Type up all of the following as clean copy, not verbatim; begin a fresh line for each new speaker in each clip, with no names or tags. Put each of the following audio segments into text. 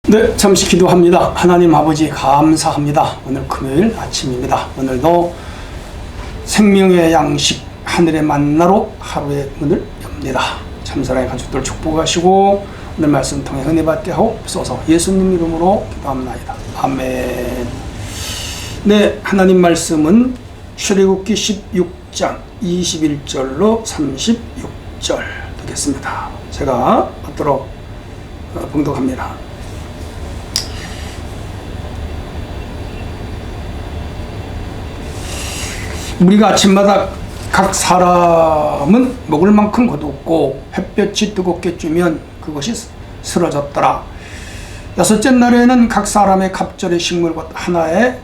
네, 잠시 기도합니다. 하나님 아버지 감사합니다. 오늘 금요일 아침입니다. 오늘도 생명의 양식 하늘의 만나로 하루의 문을 엽니다. 참사랑의 가족들 축복하시고 오늘 말씀 통해 은혜 받게 하옵소서. 예수님 이름으로 기도합니다. 아멘. 네, 하나님 말씀은 출애굽기 16장 21절로 36절 되겠습니다. 제가 받도록 봉독합니다. 우리가 아침마다 각 사람은 먹을 만큼 거두었고 햇볕이 뜨겁게 쬐면 그것이 쓰러졌더라. 여섯째 날에는 각 사람의 갑절의 식물 곧 하나에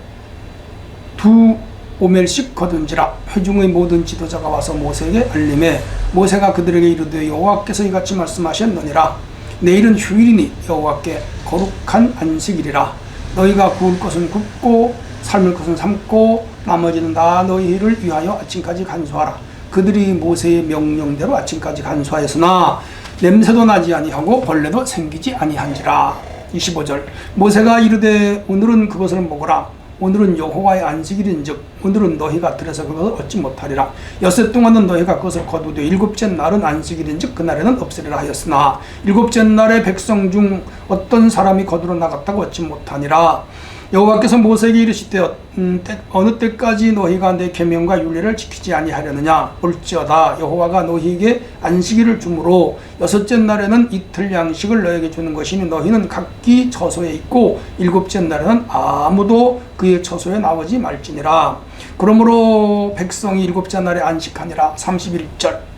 2오멜씩 거둔지라. 회중의 모든 지도자가 와서 모세에게 알림해 모세가 그들에게 이르되 여호와께서 이같이 말씀하셨느니라. 내일은 휴일이니 여호와께 거룩한 안식일이라. 너희가 구울 것은 굽고 삶을 것은 삶고 나머지는 다 너희를 위하여 아침까지 간수하라. 그들이 모세의 명령대로 아침까지 간수하였으나 냄새도 나지 아니하고 벌레도 생기지 아니한지라. 25절 모세가 이르되 오늘은 그것을 먹으라. 오늘은 여호와의 안식일인즉 오늘은 너희가 들에서 그것을 얻지 못하리라. 엿새 동안은 너희가 그것을 거두되 일곱째 날은 안식일인즉 그날에는 없으리라 하였으나 일곱째 날에 백성 중 어떤 사람이 거두러 나갔다고 얻지 못하니라. 여호와께서 모세에게 이르시되 어느 때까지 너희가 내 계명과 율례를 지키지 아니하려느냐. 볼지어다 여호와가 너희에게 안식일을 주므로 여섯째 날에는 이틀 양식을 너희에게 주는 것이니 너희는 각기 처소에 있고 일곱째 날에는 아무도 그의 처소에 나오지 말지니라. 그러므로 백성이 일곱째 날에 안식하니라. 31절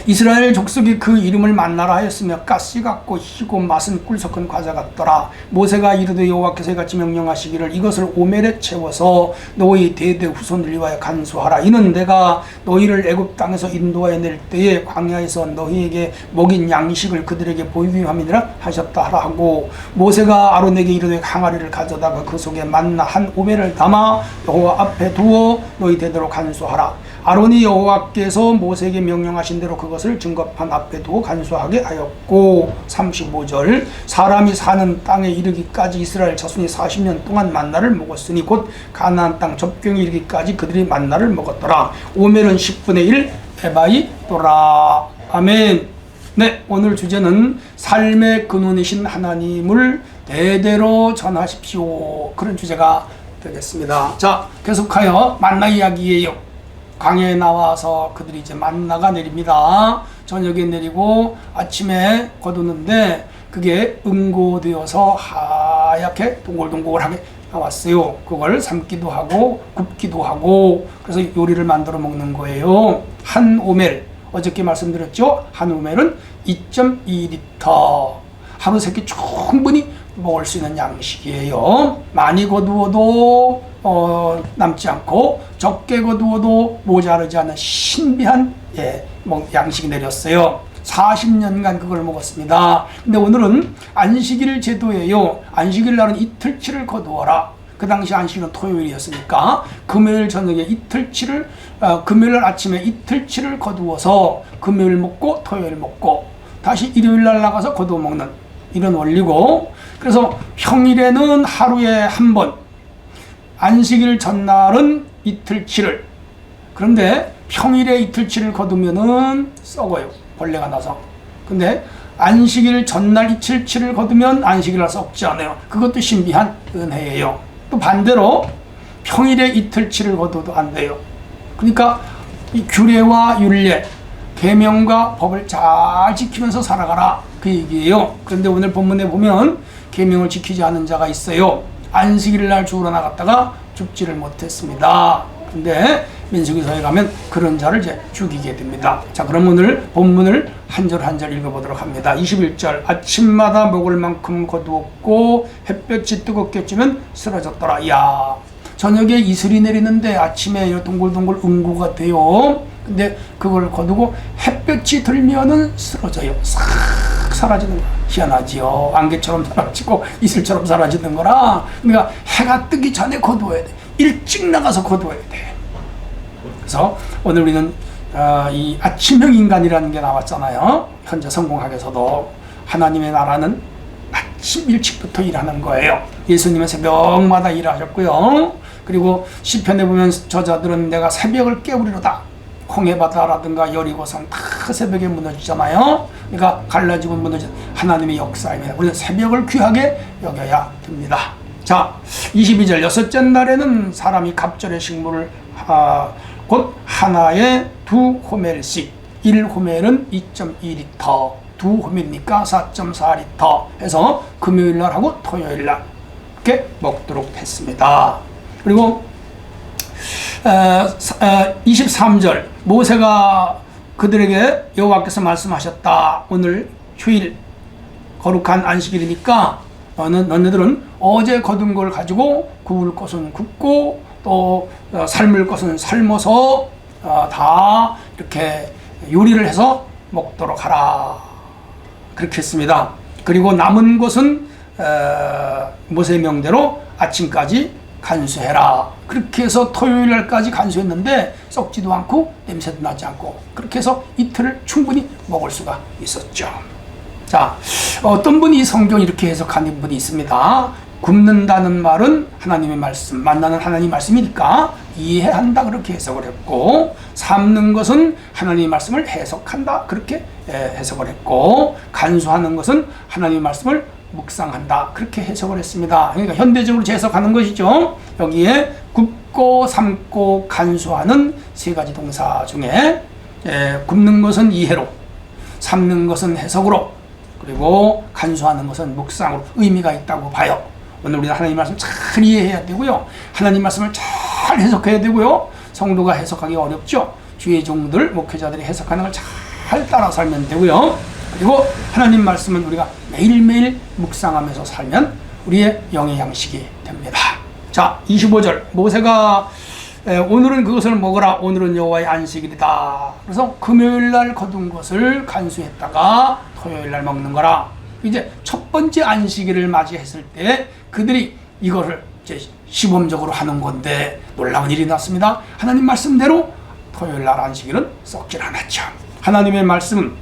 이스라엘 족속이 그 이름을 만나라 하였으며 가시 같고 희고 맛은 꿀 섞은 과자 같더라. 모세가 이르되 여호와께서 이같이 명령하시기를 이것을 오멜에 채워서 너희 대대 후손을 위하여 간수하라. 이는 내가 너희를 애굽 땅에서 인도하여 낼 때에 광야에서 너희에게 먹인 양식을 그들에게 보이게 함이니라 하셨다 하라 하고 모세가 아론에게 이르되 항아리를 가져다가 그 속에 만나 한 오멜을 담아 여호와 앞에 두어 너희 대대로 간수하라. 아론이 여호와께서 모세에게 명령하신 대로 그것을 증거판 앞에 두고 간수하게 하였고 35절 사람이 사는 땅에 이르기까지 이스라엘 자손이 40년 동안 만나를 먹었으니 곧 가나안 땅 접경에 이르기까지 그들이 만나를 먹었더라. 오멜은 10분의 1 에바이 또라. 아멘. 네, 오늘 주제는 삶의 근원이신 하나님을 대대로 전하십시오. 그런 주제가 되겠습니다. 자, 계속하여 만나 이야기예요. 광야에 나와서 그들이 이제 만나가 내립니다. 저녁에 내리고 아침에 거두는데 그게 응고되어서 하얗게 동글동글하게 나왔어요. 그걸 삶기도 하고 굽기도 하고 그래서 요리를 만들어 먹는 거예요. 한 오멜, 어저께 말씀드렸죠? 한 오멜은 2.2리터 하루 세끼 충분히 먹을 수 있는 양식이에요. 많이 거두어도 남지 않고 적게 거두어도 모자르지 않은 신비한 양식이 내렸어요. 40년간 그걸 먹었습니다. 근데 오늘은 안식일 제도예요. 안식일 날은 이틀치를 거두어라. 그 당시 안식일은 토요일이었으니까 금요일 저녁에 이틀치를 금요일 날 아침에 이틀치를 거두어서 금요일 먹고 토요일 먹고 다시 일요일 날 나가서 거두어 먹는 이런 원리고, 그래서 평일에는 하루에 한 번, 안식일 전날은 이틀치를. 그런데 평일에 이틀치를 거두면은 썩어요. 벌레가 나서. 근데 안식일 전날 이틀치를 거두면 안식일 날 썩지 않아요. 그것도 신비한 은혜예요. 또 반대로 평일에 이틀치를 거둬도 안 돼요. 그러니까 이 규례와 율례, 계명과 법을 잘 지키면서 살아가라, 그 얘기예요. 그런데 오늘 본문에 보면 계명을 지키지 않은 자가 있어요. 안식일 날 죽으러 나갔다가 죽지를 못했습니다. 근데 민수기서에 가면 그런 자를 이제 죽이게 됩니다. 자, 그럼 오늘 본문을 한 절 한 절 읽어보도록 합니다. 21절 아침마다 먹을 만큼 거두었고 햇볕이 뜨겁게 찌면 쓰러졌더라. 이야, 저녁에 이슬이 내리는데 아침에 동글동글 응고가 돼요. 근데 그걸 거두고 햇볕이 들면은 쓰러져요. 싹 사라지는 거야. 희한하지요. 안개처럼 사라지고 이슬처럼 사라지는 거라. 그러니까 해가 뜨기 전에 거두어야 돼. 일찍 나가서 거두어야 돼. 그래서 오늘 우리는 이 아침형 인간이라는 게 나왔잖아요. 현재 성공학에서도 하나님의 나라는 아침 일찍부터 일하는 거예요. 예수님은 새벽마다 일하셨고요. 그리고 시편에 보면 저자들은 내가 새벽을 깨우리로다. 홍해바다라든가 여리고성 다 새벽에 무너지잖아요. 그러니까 갈라지고 무너진 하나님의 역사입니다. 우리는 새벽을 귀하게 여겨야 됩니다. 자, 22절 여섯째 날에는 사람이 갑절의 식물을 곧 하나에 2호멜씩 1호멜은 2.2리터 2호멜이니까 4.4리터 해서 금요일날 하고 토요일날 이렇게 먹도록 했습니다. 그리고 23절 모세가 그들에게 여호와께서 말씀하셨다. 오늘 휴일 거룩한 안식일이니까 너네들은 어제 거둔 걸 가지고 구울 것은 굽고 또 삶을 것은 삶아서 다 이렇게 요리를 해서 먹도록 하라. 그렇게 했습니다. 그리고 남은 것은 모세의 명대로 아침까지 간수해라. 그렇게 해서 토요일날까지 간수했는데 썩지도 않고 냄새도 나지 않고 그렇게 해서 이틀을 충분히 먹을 수가 있었죠. 자, 어떤 분이 성경 이렇게 해석하는 분이 있습니다. 굽는다는 말은 하나님의 말씀, 만나는 하나님의 말씀이니까 이해한다 그렇게 해석을 했고, 삶는 것은 하나님의 말씀을 해석한다 그렇게 해석을 했고, 간수하는 것은 하나님의 말씀을 묵상한다 그렇게 해석을 했습니다. 그러니까 현대적으로 재해석하는 것이죠. 여기에 굽고 삶고 간수하는 세 가지 동사 중에 굽는 것은 이해로, 삶는 것은 해석으로, 그리고 간수하는 것은 묵상으로 의미가 있다고 봐요. 오늘 우리는 하나님 말씀 잘 이해해야 되고요. 하나님 말씀을 잘 해석해야 되고요. 성도가 해석하기 어렵죠. 주의 종들, 목회자들이 해석하는 걸 잘 따라 살면 되고요. 그리고 하나님 말씀은 우리가 매일매일 묵상하면서 살면 우리의 영의 양식이 됩니다. 자, 25절 모세가 오늘은 그것을 먹으라. 오늘은 여호와의 안식일이다. 그래서 금요일날 거둔 것을 간수했다가 토요일날 먹는 거라. 이제 첫 번째 안식일을 맞이했을 때 그들이 이거를 이제 시범적으로 하는 건데 놀라운 일이 났습니다. 하나님 말씀대로 토요일날 안식일은 썩질 않았죠. 하나님의 말씀은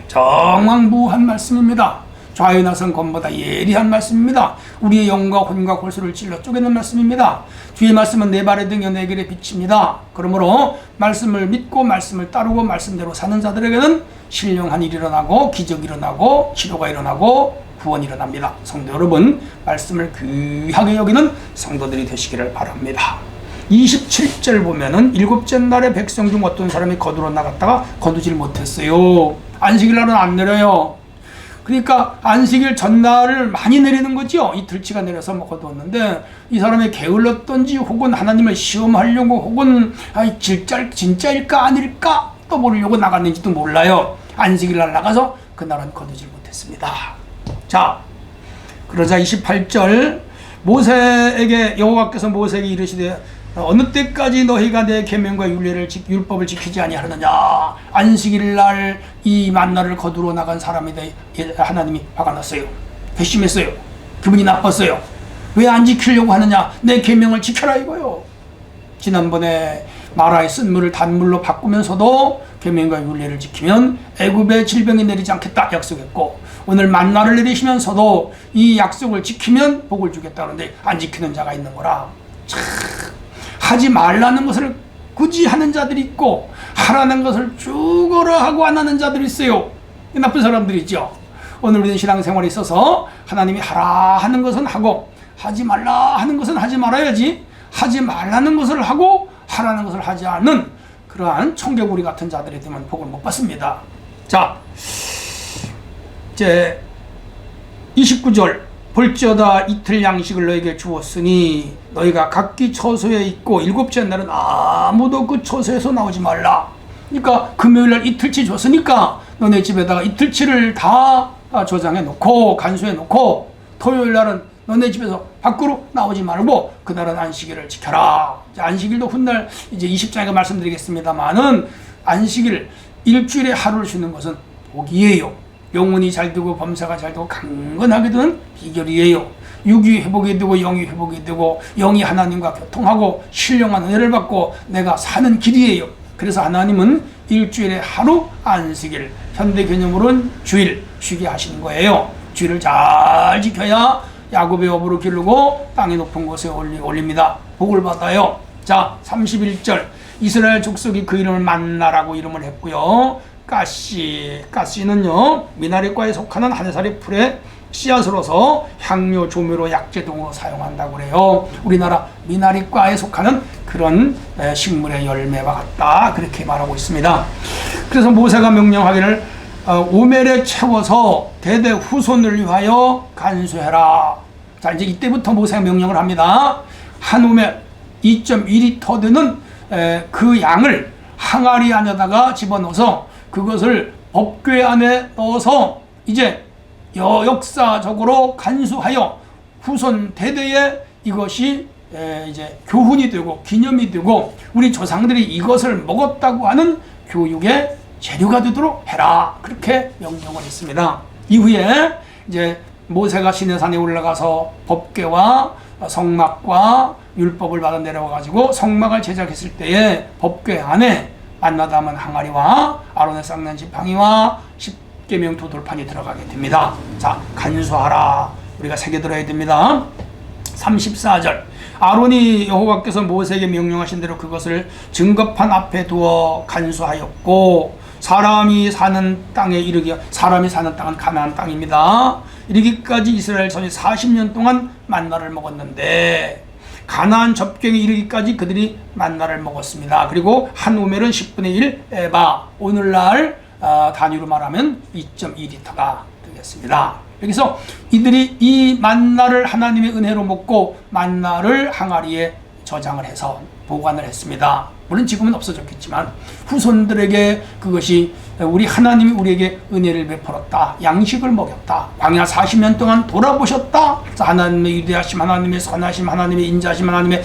정확무한 말씀입니다. 좌유나선 검보다 예리한 말씀입니다. 우리의 영과 혼과 골수를 찔러 쪼개는 말씀입니다. 주의 말씀은 내 발의 등에 내 길의 빛입니다. 그러므로 말씀을 믿고 말씀을 따르고 말씀대로 사는 자들에게는 신령한 일이 일어나고 기적이 일어나고 치료가 일어나고 구원이 일어납니다. 성도 여러분, 말씀을 귀하게 여기는 성도들이 되시기를 바랍니다. 27절 보면은 일곱째 날에 백성 중 어떤 사람이 거두러 나갔다가 거두질 못했어요. 안식일 날은 안 내려요. 그러니까 안식일 전날을 많이 내리는 거죠. 이틀치가 내려서 거두었는데 이 사람이 게을렀던지 혹은 하나님을 시험하려고 혹은 진짜일까 아닐까 또 모르려고 나갔는지도 몰라요. 안식일 날 나가서 그날은 거두질 못했습니다. 자, 그러자 28절 모세에게 여호와께서 모세에게 이르시되 어느 때까지 너희가 내 계명과 율법을 지키지 아니하느냐. 안식일 날 이 만나를 거두러 나간 사람에 대해 하나님이 화가 났어요. 회심했어요. 기분이 나빴어요. 왜 안 지키려고 하느냐. 내 계명을 지켜라 이거요. 지난번에 마라의 쓴 물을 단물로 바꾸면서도 계명과 율례를 지키면 애굽에 질병이 내리지 않겠다 약속했고, 오늘 만나를 내리시면서도 이 약속을 지키면 복을 주겠다는데 안 지키는 자가 있는 거라. 참, 하지 말라는 것을 굳이 하는 자들이 있고 하라는 것을 죽어라 하고 안 하는 자들이 있어요. 나쁜 사람들이죠. 오늘 우리는 신앙생활에 있어서 하나님이 하라 하는 것은 하고 하지 말라 하는 것은 하지 말아야지, 하지 말라는 것을 하고 하라는 것을 하지 않는 그러한 청개구리 같은 자들이 되면 복을 못 받습니다. 자, 이제 29절 볼지어다 이틀 양식을 너에게 주었으니 너희가 각기 처소에 있고 일곱째 날은 아무도 그 처소에서 나오지 말라. 그러니까 금요일날 이틀치 줬으니까 너네 집에다가 이틀치를 다 저장해 놓고 간수해 놓고 토요일날은 너네 집에서 밖으로 나오지 말고 그날은 안식일을 지켜라. 안식일도 훗날 이제 20장에 말씀드리겠습니다만은 안식일 일주일에 하루를 쉬는 것은 복이에요. 영혼이 잘 되고 범사가 잘 되고 강건하게 되는 비결이에요. 육이 회복이 되고 영이 회복이 되고 영이 하나님과 교통하고 신령한 은혜를 받고 내가 사는 길이에요. 그래서 하나님은 일주일에 하루 안식일, 현대 개념으로는 주일 쉬게 하시는 거예요. 주의를 잘 지켜야 야곱의 여부를 기르고 땅의 높은 곳에 올립니다. 복을 받아요. 자, 31절 이스라엘 족속이 그 이름을 만나라고 이름을 했고요. 가시는요 미나리과에 속하는 한 해살의 풀의 씨앗으로서 향료, 조미료, 약재 등으로 사용한다고 그래요. 우리나라 미나리과에 속하는 그런 식물의 열매와 같다 그렇게 말하고 있습니다. 그래서 모세가 명령하기를 오멜에 채워서 대대 후손을 위하여 간수해라. 자, 이제 이때부터 모세가 명령을 합니다. 한 오멜 2.2리터 되는 그 양을 항아리 안에다가 집어넣어서 그것을 법궤 안에 넣어서 이제 역사적으로 간수하여 후손 대대에 이것이 이제 교훈이 되고 기념이 되고 우리 조상들이 이것을 먹었다고 하는 교육의 재료가 되도록 해라. 그렇게 명령을 했습니다. 이후에 이제 모세가 시내산에 올라가서 법궤와 성막과 율법을 받아 내려와 가지고 성막을 제작했을 때에 법궤 안에 만나 담은 항아리와 아론의 쌍난 지팡이와 십계명토 돌판이 들어가게 됩니다. 자, 간수하라. 우리가 새겨들어야 됩니다. 34절 아론이 여호와께서 모세에게 명령하신 대로 그것을 증거판 앞에 두어 간수하였고 사람이 사는 땅은 가나안 땅입니다. 이르기까지 이스라엘 선이 40년 동안 만나를 먹었는데 가나안 접경에 이르기까지 그들이 만나를 먹었습니다. 그리고 한 오멜은 10분의 1 에바, 오늘날 단위로 말하면 2.2리터가 되겠습니다. 여기서 이들이 이 만나를 하나님의 은혜로 먹고 만나를 항아리에 저장을 해서 보관을 했습니다. 물론 지금은 없어졌겠지만 후손들에게 그것이 우리 하나님이 우리에게 은혜를 베풀었다. 양식을 먹였다. 광야 40년 동안 돌아보셨다. 하나님의 위대하심, 하나님의 선하심, 하나님의 인자심, 하나님의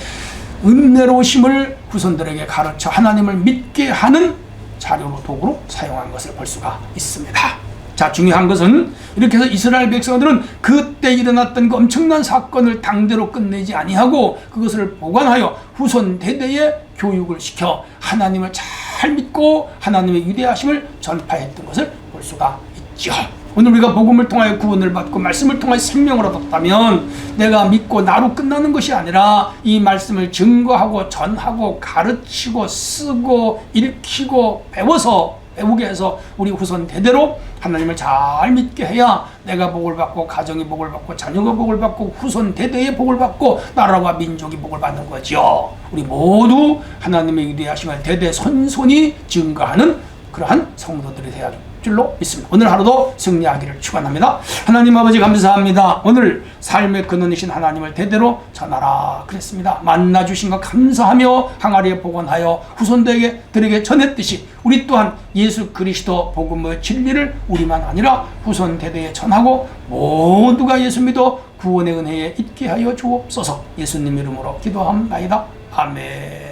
은혜로우심을 후손들에게 가르쳐 하나님을 믿게 하는 자료로 도구로 사용한 것을 볼 수가 있습니다. 자, 중요한 것은 이렇게 해서 이스라엘 백성들은 그때 일어났던 그 엄청난 사건을 당대로 끝내지 아니하고 그것을 보관하여 후손 대대에 교육을 시켜 하나님을 잘 믿고 하나님의 위대하심을 전파했던 것을 볼 수가 있죠. 오늘 우리가 복음을 통하여 구원을 받고 말씀을 통하여 생명을 얻었다면 내가 믿고 나로 끝나는 것이 아니라 이 말씀을 증거하고 전하고 가르치고 쓰고 읽히고 배우게 해서 우리 후손 대대로 하나님을 잘 믿게 해야 내가 복을 받고 가정이 복을 받고 자녀가 복을 받고 후손 대대의 복을 받고 나라와 민족이 복을 받는 거죠. 우리 모두 하나님의 위대하심을 대대손손이 증거하는 그러한 성도들이 되어야 줄로 믿습니다. 오늘 하루도 승리하기를 축원합니다. 하나님 아버지 감사합니다. 오늘 삶의 근원이신 하나님을 대대로 전하라 그랬습니다. 만나주신 것 감사하며 항아리에 보관하여 후손들에게 전했듯이 우리 또한 예수 그리스도 복음의 진리를 우리만 아니라 후손 대대에 전하고 모두가 예수 믿어 구원의 은혜에 있게 하여 주옵소서. 예수님 이름으로 기도합니다. 아멘.